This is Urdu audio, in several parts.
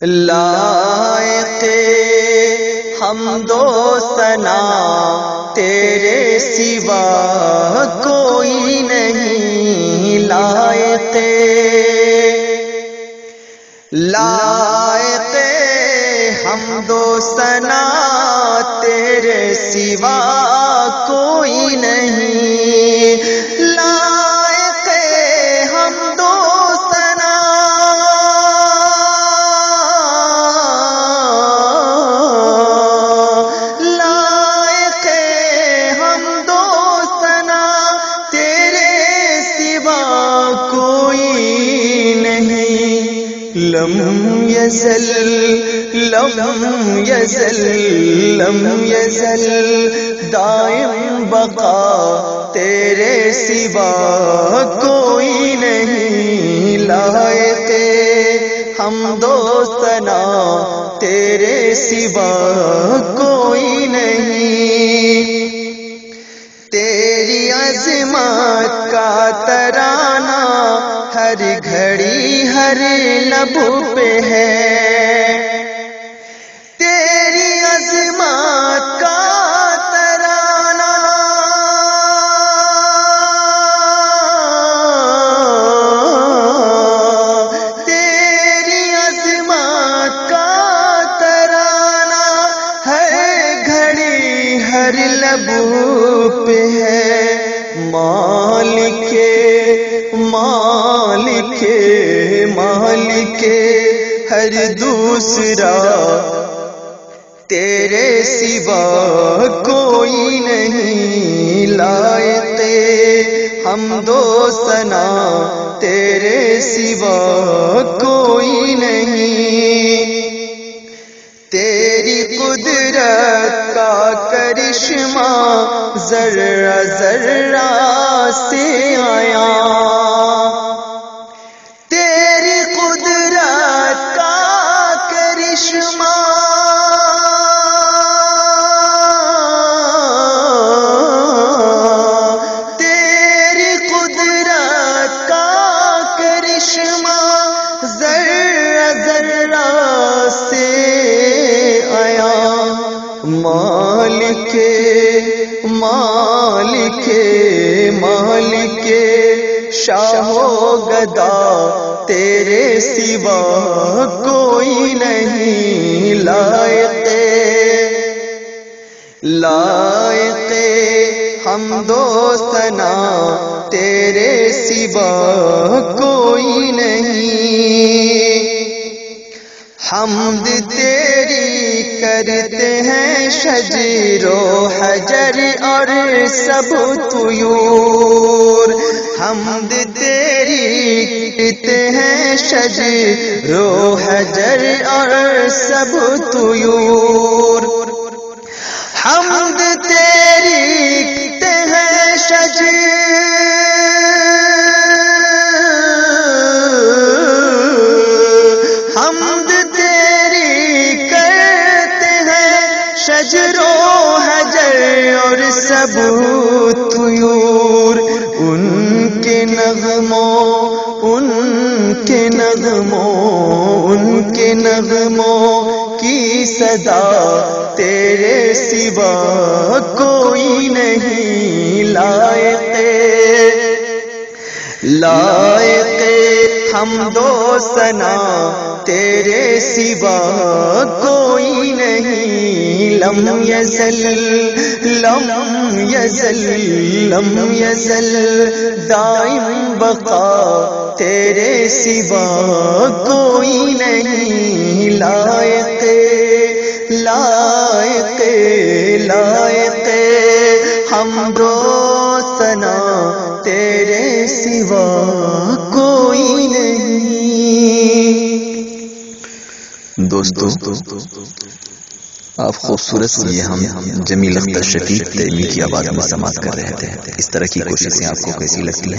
لائق حمد و ثنا تیرے سوا کوئی نہیں، لائق حمد و ثنا تیرے سوا کوئی نہیں، لائق حمد و ثنا لائق حمد و ثنا تیرے سوا کوئی نہیں، لم یزل دائم بقا تیرے سوا کوئی نہیں، لائق حمد و ثنا تیرے سوا کوئی نہیں، تیری عظمت کا ترانہ ہر گھڑی ہر لب پہ ہے، تیری عظمت کا ترانہ تیری عظمت کا ترانہ ہر گھڑی ہر لب پہ ہے، مالک ہر دوسرا تیرے سوا کوئی نہیں، لائق حمد و ثنا تیرے سوا کوئی نہیں، تیری قدرت کا کرشمہ ذرہ ذرہ سے آیا، تیری قدرت کا کرشمہ تیری قدرت کا کرشمہ ذرہ ذرہ سے آیا، مالک شاہ و گدا تیرے سوا کوئی نہیں، لائق حمد و ثنا تیرے سوا کوئی نہیں، حمد تیری کرتے ہیں شجر و حجر اور سب طیور، حمد تیری کرتے ہیں شجر و حجر اور سب طیور، حمد تیری کرتے ہیں شجر شجر و حجر اور سب طیور، ان کے نغموں کی صدا تیرے سوا کوئی نہیں، لائق حمد و ثنا تیرے سوا کوئی نہیں، لم یزل دائم بقا تیرے سوا کوئی نہیں، لائق حمد و ثنا تیرے سوا کوئی نہیں۔ دوستو آپ خوبصورت سی یہ ہم جمیل اختر شفیق تیمی کی آواز میں سماعت کر رہے تھے. اس طرح کی کوششیں آپ کو کیسی لگتی ہیں؟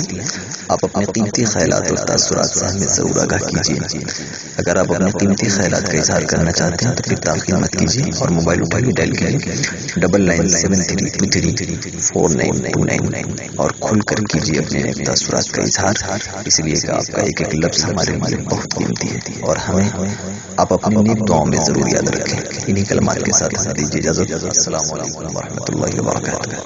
آپ اپنے قیمتی خیالات اور تاثرات سے ہمیں ضرور آگاہ کیجیے. اگر آپ اپنے قیمتی خیالات کا اظہار کرنا چاہتے ہیں تو پھر تاخیر مت کیجیے اور موبائل اٹھائیے، ڈائل کیجیے 9973234929 اور کھل کر کیجیے اپنے تاثرات کا اظہار، اس لیے کہ آپ کا ایک ایک لفظ ہمارے لیے بہت قیمتی ہے اور ہمیں آپ اپنی نیک دعاؤں میں ضرور یاد رکھیں. انہی کلمات کے ساتھ ہمیں دیجیے اجازت. السلام علیکم ورحمۃ اللہ وبرکاتہ.